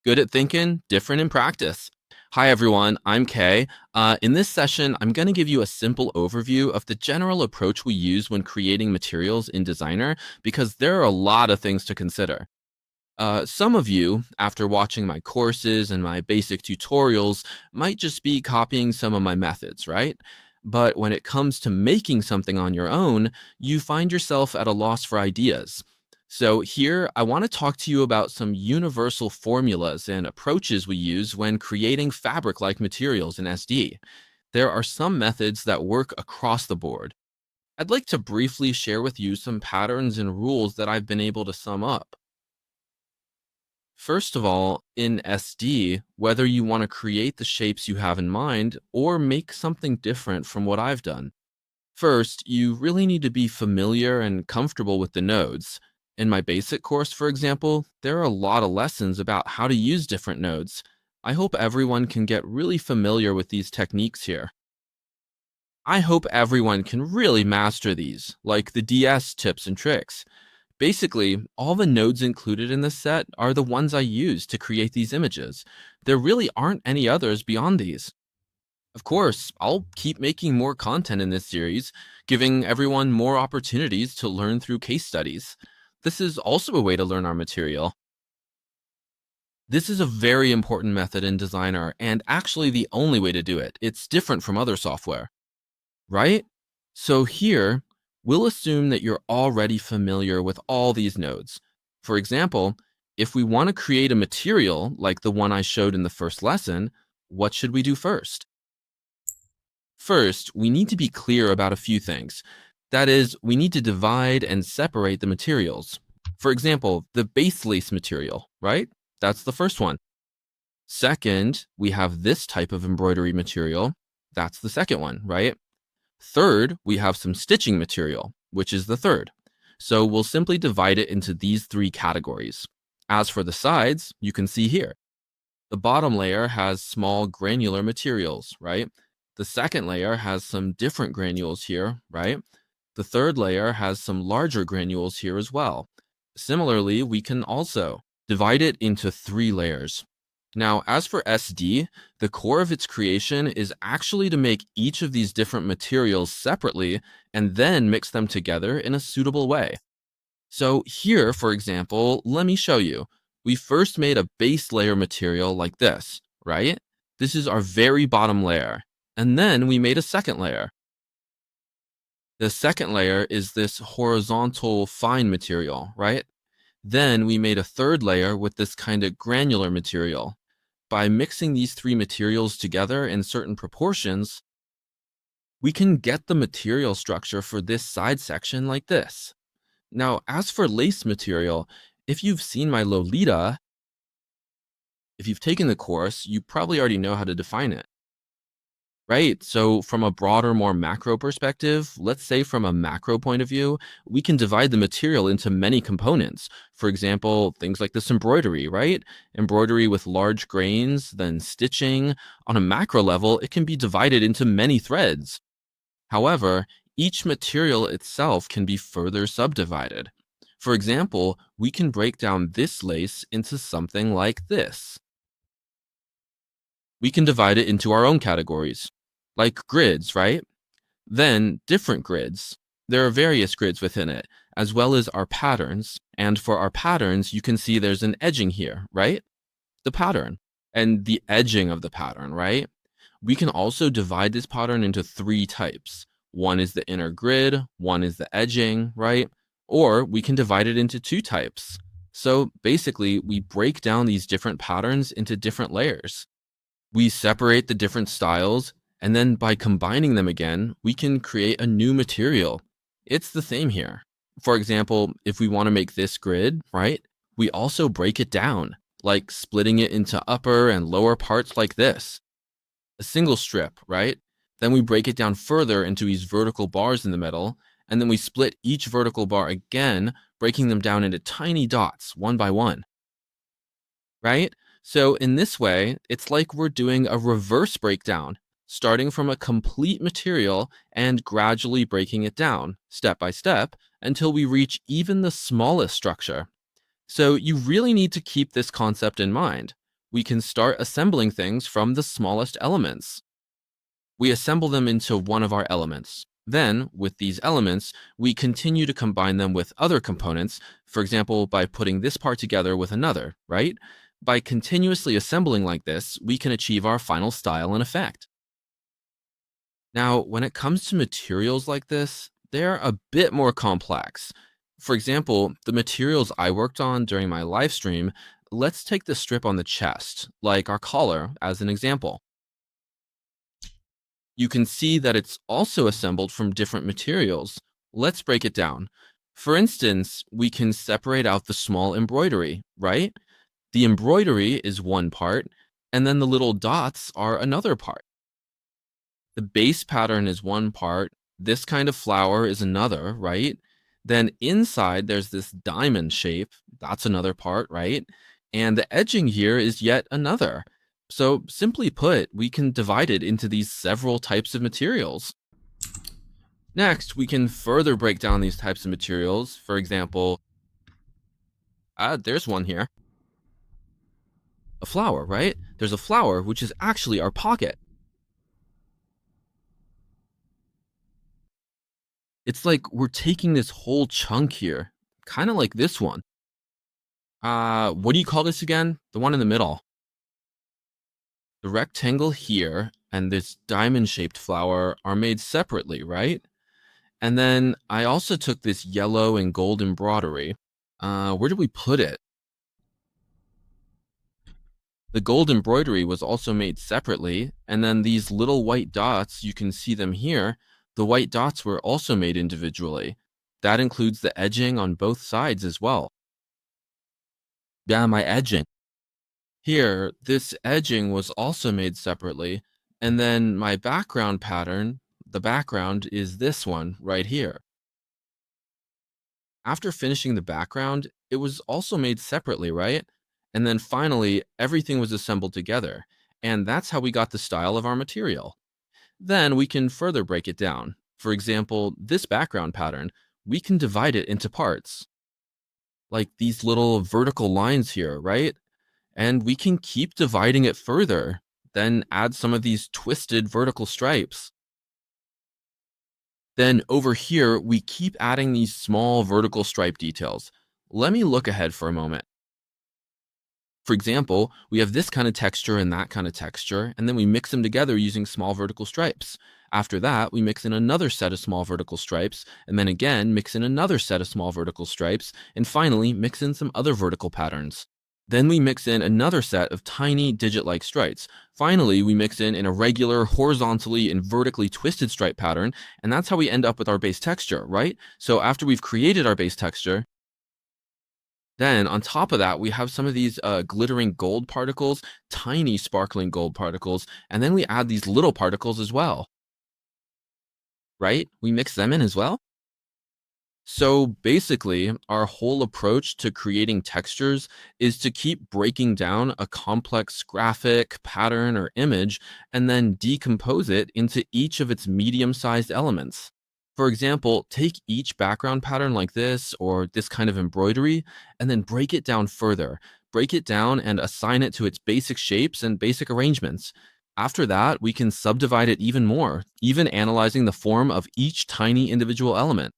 Good at thinking, different in practice. Hi, everyone. I'm Kay. In this session, I'm going to give you a simple overview of the general approach we use when creating materials in Designer, because there are a lot of things to consider. Some of you, after watching my courses and my basic tutorials, might just be copying some of my methods, right? But when it comes to making something on your own, you find yourself at a loss for ideas. So, here I want to talk to you about some universal formulas and approaches we use when creating fabric like materials in SD. There are some methods that work across the board. I'd like to briefly share with you some patterns and rules that I've been able to sum up. First of all, in SD, whether you want to create the shapes you have in mind or make something different from what I've done. First, you really need to be familiar and comfortable with the nodes. In my basic course, for example, there are a lot of lessons about how to use different nodes. I hope everyone can get really familiar with these techniques here. I hope everyone can really master these, like the DS tips and tricks. Basically, all the nodes included in this set are the ones I use to create these images. There really aren't any others beyond these. Of course, I'll keep making more content in this series, giving everyone more opportunities to learn through case studies. This is also a way to learn our material. This is a very important method in Designer and actually the only way to do it. It's different from other software, right? So here, we'll assume that you're already familiar with all these nodes. For example, if we want to create a material like the one I showed in the first lesson, what should we do first? First, we need to be clear about a few things. That is, we need to divide and separate the materials. For example, the base lace material, right? That's the first one. Second, we have this type of embroidery material. That's the second one, right? Third, we have some stitching material, which is the third. So we'll simply divide it into these three categories. As for the sides, you can see here. The bottom layer has small granular materials, right? The second layer has some different granules here, right? The third layer has some larger granules here as well. Similarly, we can also divide it into three layers. Now, as for SD, the core of its creation is actually to make each of these different materials separately and then mix them together in a suitable way. So here, for example, let me show you. We first made a base layer material like this, right? This is our very bottom layer. And then we made a second layer. The second layer is this horizontal fine material, right? Then we made a third layer with this kind of granular material. By mixing these three materials together in certain proportions, we can get the material structure for this side section like this. Now, as for lace material, if you've seen my Lolita, if you've taken the course, you probably already know how to define it. Right. So, from a broader, more macro perspective, let's say from a macro point of view, we can divide the material into many components. For example, things like this embroidery, right? Embroidery with large grains, then stitching. On a macro level, it can be divided into many threads. However, each material itself can be further subdivided. For example, we can break down this lace into something like this. We can divide it into our own categories, like grids, right? Then different grids. There are various grids within it, as well as our patterns. And for our patterns, you can see there's an edging here, right? The pattern and the edging of the pattern, right? We can also divide this pattern into three types. One is the inner grid, one is the edging, right? Or we can divide it into two types. So basically, we break down these different patterns into different layers. We separate the different styles, and then by combining them again, we can create a new material. It's the same here. For example, if we want to make this grid, right, we also break it down, like splitting it into upper and lower parts like this. A single strip, right? Then we break it down further into these vertical bars in the middle, and then we split each vertical bar again, breaking them down into tiny dots, one by one, right? So in this way, it's like we're doing a reverse breakdown, starting from a complete material and gradually breaking it down, step by step, until we reach even the smallest structure. So you really need to keep this concept in mind. we can start assembling things from the smallest elements. We assemble them into one of our elements. Then, with these elements, we continue to combine them with other components, for example, by putting this part together with another, right? By continuously assembling like this, we can achieve our final style and effect. Now, when it comes to materials like this, they're a bit more complex. For example, the materials I worked on during my live stream, let's take the strip on the chest, like our collar, as an example. You can see that it's also assembled from different materials. Let's break it down. For instance, we can separate out the small embroidery, right? The embroidery is one part, and then the little dots are another part. The base pattern is one part. This kind of flower is another, right? Then inside, there's this diamond shape. That's another part, right? And the edging here is yet another. So, simply put, we can divide it into these several types of materials. Next, we can further break down these types of materials. For example, there's one here. A flower, right? There's a flower, which is actually our pocket. It's like we're taking this whole chunk here, kind of like this one. What do you call this again? The one in the middle. The rectangle here and this diamond-shaped flower are made separately, right? And then I also took this yellow and gold embroidery. Where did we put it? The gold embroidery was also made separately, and then these little white dots, you can see them here. The white dots were also made individually. That includes the edging on both sides as well. Yeah, my edging. Here, this edging was also made separately, and then my background pattern, the background is this one right here. After finishing the background, it was also made separately, right? And then finally, everything was assembled together, and that's how we got the style of our material. Then we can further break it down. For example, this background pattern, we can divide it into parts, like these little vertical lines here, right? And we can keep dividing it further, then add some of these twisted vertical stripes. Then over here, we keep adding these small vertical stripe details. Let me look ahead for a moment. For example, we have this kind of texture and that kind of texture, and then we mix them together using small vertical stripes. After that, we mix in another set of small vertical stripes, and then again, mix in another set of small vertical stripes, and finally, mix in some other vertical patterns. Then we mix in another set of tiny digit-like stripes. Finally, we mix in an irregular, horizontally and vertically twisted stripe pattern, and that's how we end up with our base texture, right? So after we've created our base texture, then on top of that, we have some of these glittering gold particles, tiny sparkling gold particles, and then we add these little particles as well, right? We mix them in as well. So basically, our whole approach to creating textures is to keep breaking down a complex graphic, pattern, or image, and then decompose it into each of its medium-sized elements. For example, take each background pattern like this or this kind of embroidery, and then break it down further. Break it down and assign it to its basic shapes and basic arrangements. After that, we can subdivide it even more, even analyzing the form of each tiny individual element.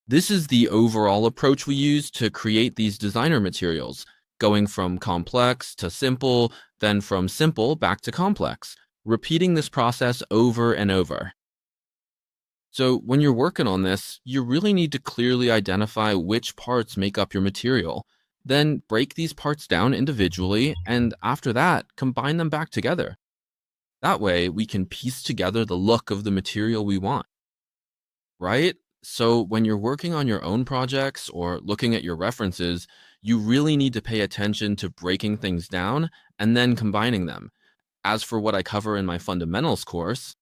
This is the overall approach we use to create these designer materials, going from complex to simple, then from simple back to complex, repeating this process over and over. So when you're working on this, you really need to clearly identify which parts make up your material. Then break these parts down individually, and after that, combine them back together. That way, we can piece together the look of the material we want, right? So when you're working on your own projects or looking at your references, you really need to pay attention to breaking things down and then combining them. As for what I cover in my fundamentals course,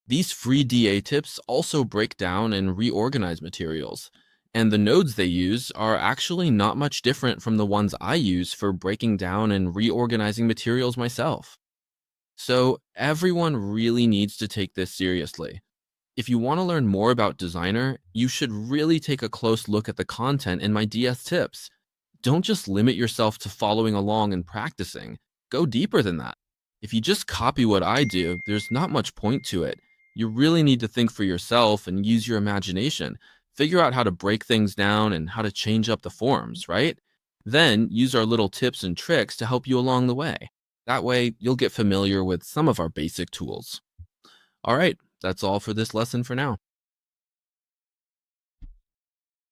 these free DA tips also break down and reorganize materials, and the nodes they use are actually not much different from the ones I use for breaking down and reorganizing materials myself. So everyone really needs to take this seriously. If you want to learn more about Designer, you should really take a close look at the content in my DS tips. don't just limit yourself to following along and practicing. Go deeper than that. If you just copy what I do, there's not much point to it. You really need to think for yourself and use your imagination. Figure out how to break things down and how to change up the forms, right? Then use our little tips and tricks to help you along the way. That way, you'll get familiar with some of our basic tools. All right, that's all for this lesson for now.